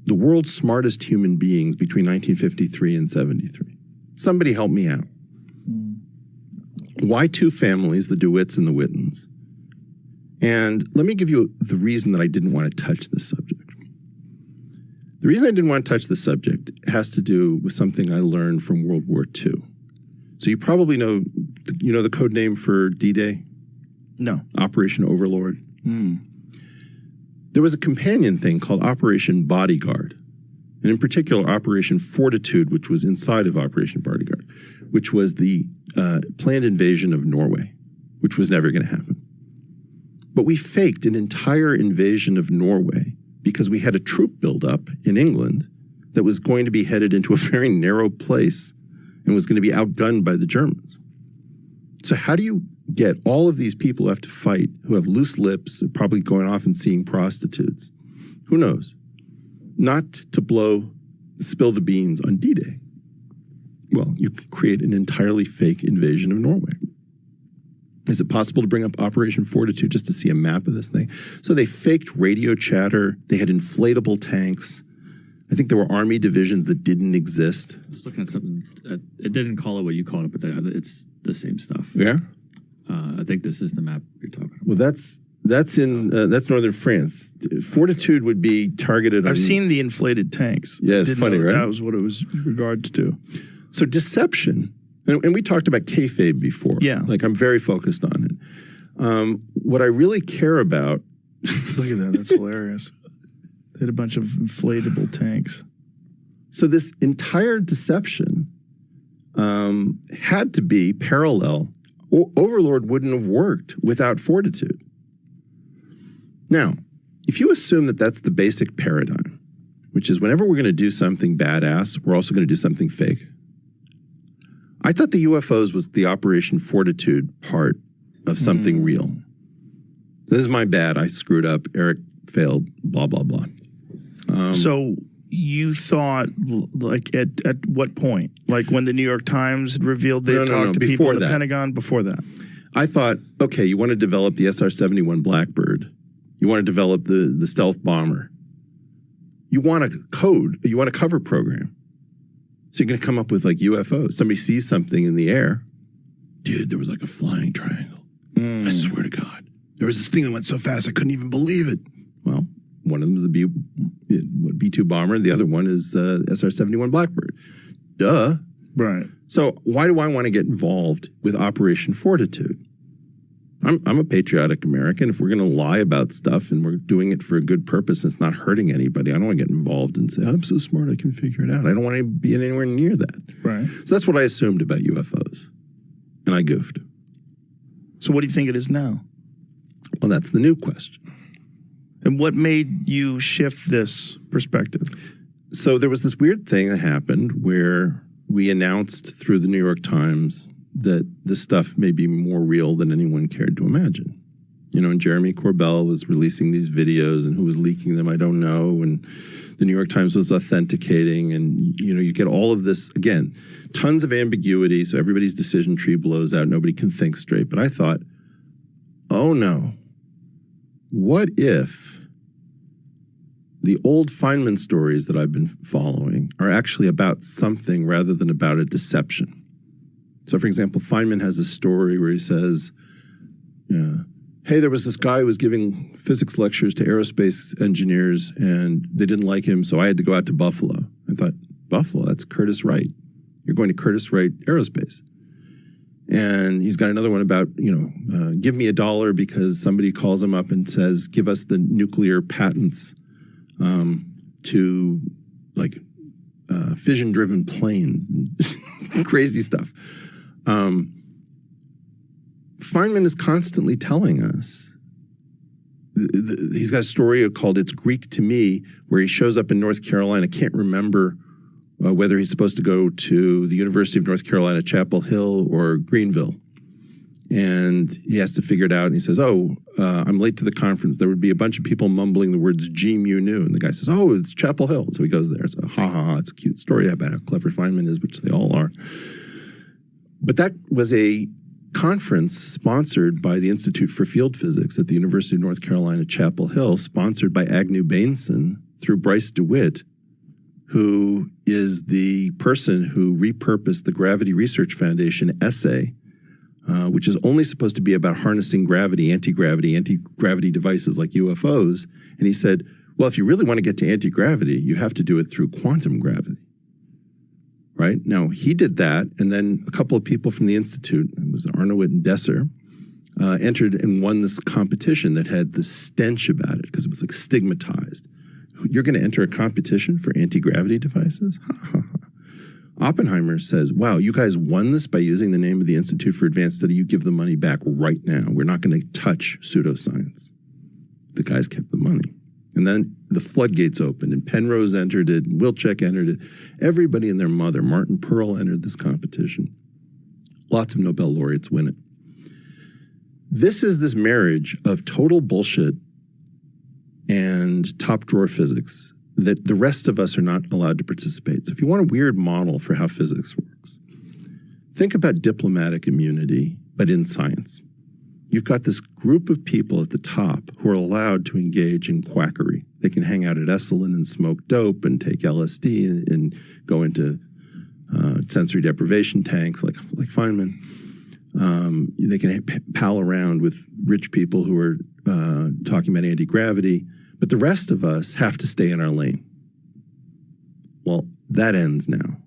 the world's smartest human beings between 1953 and 73. Somebody help me out. Why two families, the DeWitts and the Whittons? And let me give you the reason that I didn't want to touch this subject. The reason I didn't want to touch this subject has to do with something I learned from World War II. So you probably know, the code name for D-Day? No. Operation Overlord. There was a companion thing called Operation Bodyguard, and in particular Operation Fortitude, which was inside of Operation Bodyguard, which was the planned invasion of Norway, which was never going to happen. But we faked an entire invasion of Norway because we had a troop buildup in England that was going to be headed into a very narrow place and was going to be outgunned by the Germans. So how do you get all of these people who have to fight, who have loose lips, probably going off and seeing prostitutes, who knows, not to spill the beans on D-Day? Well, you could create an entirely fake invasion of Norway. Is it possible to bring up Operation Fortitude just to see a map of this thing? So they faked radio chatter. They had inflatable tanks. I think there were army divisions that didn't exist. I was looking at something. It didn't call it what you called it, but it's the same stuff. Yeah? I think this is the map you're talking about. Well, that's northern France. Fortitude would be targeted on... I've seen the inflated tanks. Yeah, it's funny, right? That was what it was regards to. So deception, and we talked about kayfabe before. Yeah. Like, I'm very focused on it. What I really care about... Look at that. That's hilarious. They had a bunch of inflatable tanks. So this entire deception had to be parallel. Overlord wouldn't have worked without Fortitude. Now, if you assume that that's the basic paradigm, which is whenever we're going to do something badass, we're also going to do something fake. I thought the UFOs was the Operation Fortitude part of something real. This is my bad. I screwed up. Eric failed, blah, blah, blah. So you thought, like, at what point? Like when the New York Times had revealed they talked to people in the Pentagon? Before that? I thought, okay, you want to develop the SR-71 Blackbird. You want to develop the stealth bomber. You want a code, you want a cover program. So you're going to come up with like UFOs. Somebody sees something in the air. Dude, there was like a flying triangle. I swear to God. There was this thing that went so fast I couldn't even believe it. Well, one of them is the B-2 bomber. The other one is SR-71 Blackbird. Duh. Right. So why do I want to get involved with Operation Fortitude? I'm a patriotic American. If we're going to lie about stuff and we're doing it for a good purpose and it's not hurting anybody, I don't want to get involved and say, I'm so smart I can figure it out. I don't want to be anywhere near that. Right. So that's what I assumed about UFOs. And I goofed. So what do you think it is now? Well, that's the new question. And what made you shift this perspective? So there was this weird thing that happened where we announced through the New York Times that this stuff may be more real than anyone cared to imagine. You know, and Jeremy Corbell was releasing these videos, and who was leaking them, I don't know, and the New York Times was authenticating, and, you know, you get all of this, again, tons of ambiguity, so everybody's decision tree blows out, nobody can think straight. But I thought, oh no, what if the old Feynman stories that I've been following are actually about something rather than about a deception? So, for example, Feynman has a story where he says, hey, there was this guy who was giving physics lectures to aerospace engineers, and they didn't like him, so I had to go out to Buffalo. I thought, Buffalo? That's Curtis Wright. You're going to Curtis Wright Aerospace. And he's got another one about, give me $1 because somebody calls him up and says, give us the nuclear patents to, like, fission-driven planes and crazy stuff. Feynman is constantly telling us, he's got a story called It's Greek to Me, where he shows up in North Carolina, can't remember whether he's supposed to go to the University of North Carolina, Chapel Hill, or Greenville. And he has to figure it out, and he says, I'm late to the conference. There would be a bunch of people mumbling the words G mu nu. And the guy says, oh, it's Chapel Hill. So he goes there. So ha ha ha, it's a cute story about how clever Feynman is, which they all are. But that was a conference sponsored by the Institute for Field Physics at the University of North Carolina, Chapel Hill, sponsored by Agnew Bainson through Bryce DeWitt, who is the person who repurposed the Gravity Research Foundation essay, which is only supposed to be about harnessing gravity, anti-gravity devices like UFOs. And he said, well, if you really want to get to anti-gravity, you have to do it through quantum gravity. Right? Now, he did that, and then a couple of people from the Institute, it was Arnowit and Desser, entered and won this competition that had the stench about it because it was like stigmatized. You're going to enter a competition for anti-gravity devices? Oppenheimer says, wow, you guys won this by using the name of the Institute for Advanced Study. You give the money back right now. We're not going to touch pseudoscience. The guys kept the money. And then the floodgates opened, and Penrose entered it, and Wilczek entered it. Everybody and their mother, Martin Pearl, entered this competition. Lots of Nobel laureates win it. This is this marriage of total bullshit and top drawer physics that the rest of us are not allowed to participate. So if you want a weird model for how physics works, think about diplomatic immunity, but in science. You've got this group of people at the top who are allowed to engage in quackery. They can hang out at Esalen and smoke dope and take LSD and go into sensory deprivation tanks like Feynman. They can pal around with rich people who are talking about anti-gravity, but the rest of us have to stay in our lane. Well, that ends now.